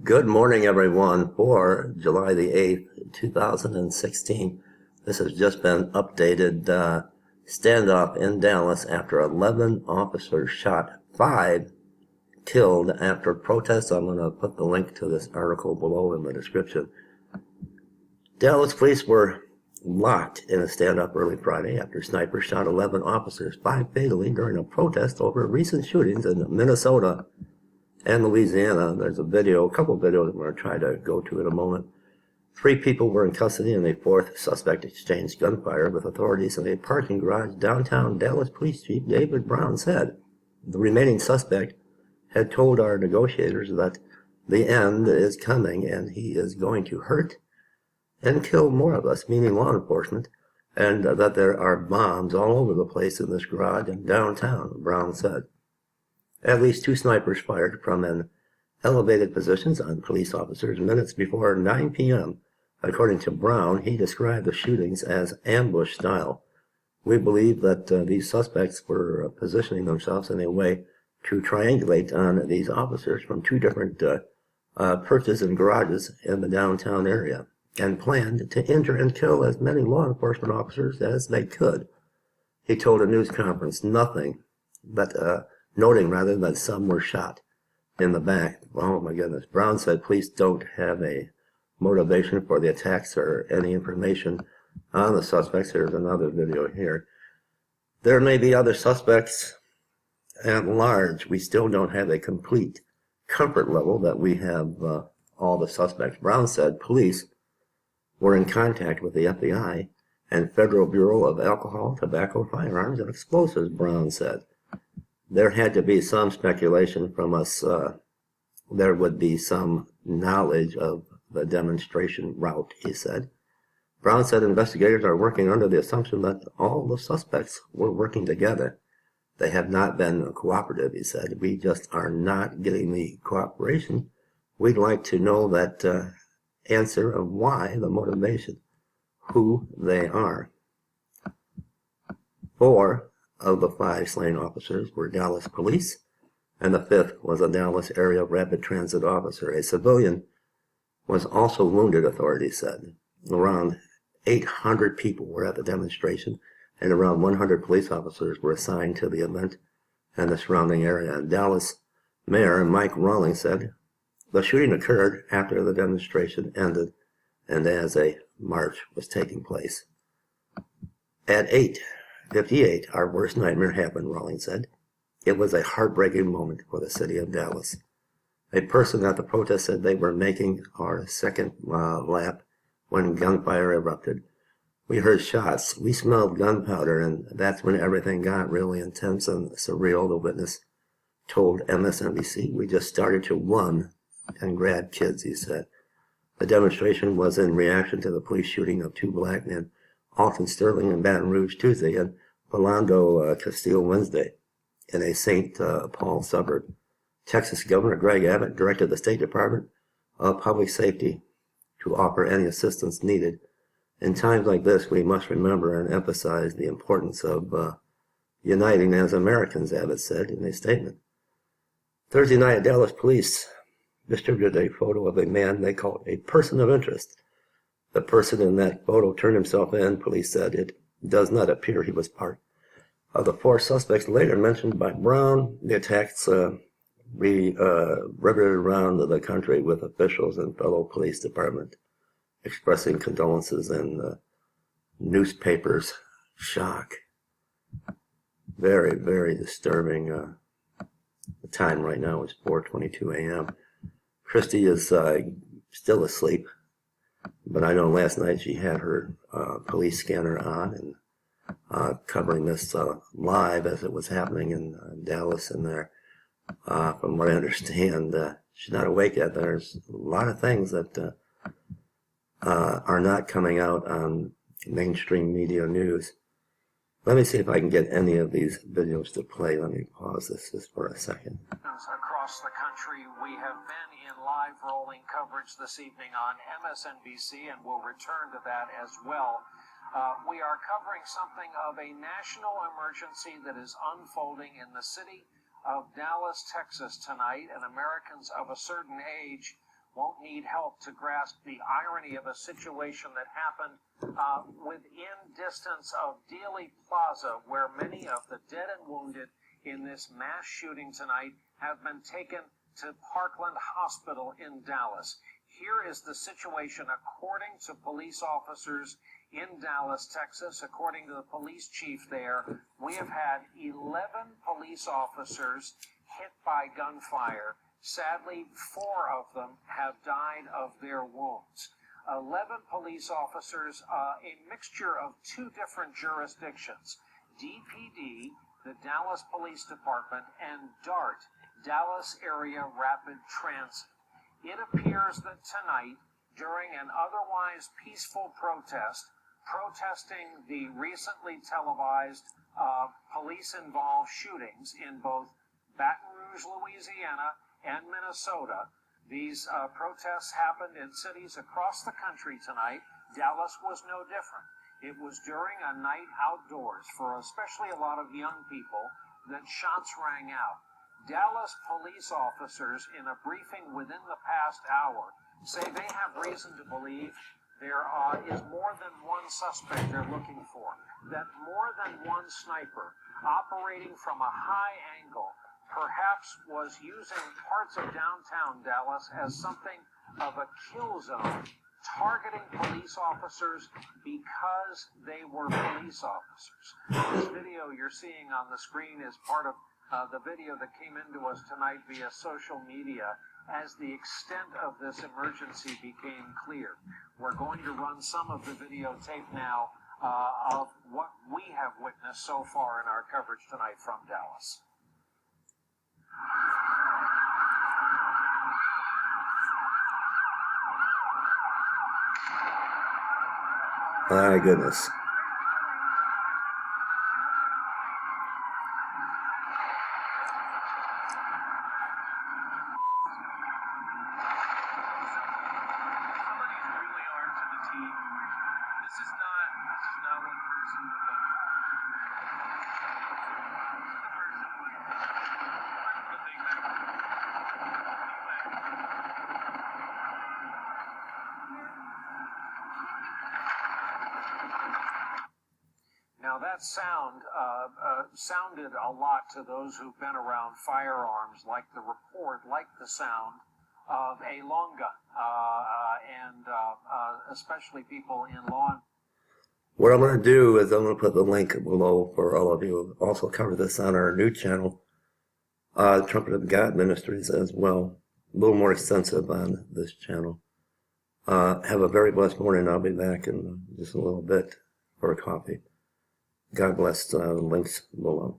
Good morning, everyone, for July the 8th, 2016. This has just been updated. Standoff in Dallas after 11 officers shot, 5 killed after protests. I'm going to put the link to this article below in the description. Dallas police were locked in a standoff early Friday after snipers shot 11 officers, 5 fatally, during a protest over recent shootings in Minnesota and Louisiana. There's a video, a couple of videos I'm going to try to go to in a moment. 3 people were in custody and a 4th suspect exchanged gunfire with authorities in a parking garage downtown. Dallas Police Chief David Brown said the remaining suspect had told our negotiators that the end is coming and he is going to hurt and kill more of us, meaning law enforcement, and that there are bombs all over the place in this garage in downtown, Brown said. At least 2 snipers fired from an elevated positions on police officers minutes before 9 p.m. According to Brown, he described the shootings as ambush style. We believe that these suspects were positioning themselves in a way to triangulate on these officers from 2 different perches and garages in the downtown area, and planned to injure and kill as many law enforcement officers as they could. He told a news conference nothing, but noting rather that some were shot in the back. Oh my goodness. Brown said police don't have a motivation for the attacks or any information on the suspects. Here's another video here. There may be other suspects at large. We still don't have a complete comfort level that we have all the suspects. Brown said police were in contact with the FBI and Federal Bureau of Alcohol, Tobacco, Firearms, and Explosives, Brown said. There had to be some speculation from us. There would be some knowledge of the demonstration route, he said. Brown said investigators are working under the assumption that all the suspects were working together. They have not been cooperative, he said. We just are not getting the cooperation. We'd like to know that answer of why, the motivation, who they are. 4 of the 5 slain officers were Dallas police, and the 5th was a Dallas area rapid transit officer. A civilian was also wounded, authorities said. Around 800 people were at the demonstration, and around 100 police officers were assigned to the event and the surrounding area. And Dallas Mayor Mike Rawlings said the shooting occurred after the demonstration ended and as a march was taking place. At 8:58, our worst nightmare happened, Rawlings said. It was a heartbreaking moment for the city of Dallas. A person at the protest said they were making our second lap when gunfire erupted. We heard shots, we smelled gunpowder, and that's when everything got really intense and surreal, the witness told MSNBC. We just started to run and grab kids, he said. The demonstration was in reaction to the police shooting of 2 black men, Alton Sterling in Baton Rouge Tuesday and Philando Castile Wednesday in a St. Paul suburb. Texas Governor Greg Abbott directed the State Department of Public Safety to offer any assistance needed. In times like this, we must remember and emphasize the importance of uniting as Americans, Abbott said in a statement. Thursday night, Dallas police distributed a photo of a man they called a person of interest. The person in that photo turned himself in, police said. It does not appear he was part of the 4 suspects later mentioned by Brown. The attacks riveted around the country with officials and fellow police department expressing condolences and newspapers' shock. Very, very disturbing. The time right now is 4:22 a.m. Christy is still asleep, but I know last night she had her police scanner on and covering this live as it was happening in Dallas and there. From what I understand, she's not awake yet. There's a lot of things that are not coming out on mainstream media news. Let me see if I can get any of these videos to play. Let me pause this just for a second. Across the country, we have been in live rolling coverage this evening on MSNBC, and we'll return to that as well. We are covering something of a national emergency that is unfolding in the city of Dallas, Texas tonight, and Americans of a certain age won't need help to grasp the irony of a situation that happened within distance of Dealey Plaza, where many of the dead and wounded in this mass shooting tonight have been taken to Parkland Hospital in Dallas. Here is the situation according to police officers in Dallas, Texas. According to the police chief there, we have had 11 police officers hit by gunfire. Sadly, 4 of them have died of their wounds. 11 police officers, a mixture of 2 different jurisdictions, DPD, the Dallas Police Department, and DART, Dallas Area Rapid Transit. It appears that tonight, during an otherwise peaceful protest, protesting the recently televised police-involved shootings in both Baton Rouge, Louisiana, and Minnesota. These protests happened in cities across the country tonight. Dallas was no different. It was during a night outdoors for especially a lot of young people that shots rang out. Dallas police officers, in a briefing within the past hour, say they have reason to believe there is more than one suspect they're looking for, that more than one sniper operating from a high angle perhaps was using parts of downtown Dallas as something of a kill zone, targeting police officers because they were police officers. This video you're seeing on the screen is part of the video that came into us tonight via social media as the extent of this emergency became clear. We're going to run some of the videotape now of what we have witnessed so far in our coverage tonight from Dallas. My goodness. Now that sound sounded a lot to those who've been around firearms, like the report, like the sound of a long gun, and especially people in law. What I'm going to do is I'm going to put the link below for all of you. Also cover this on our new channel, Trumpet of God Ministries as well. A little more extensive on this channel. Have a very blessed morning. I'll be back in just a little bit for a coffee. God bless. Links below.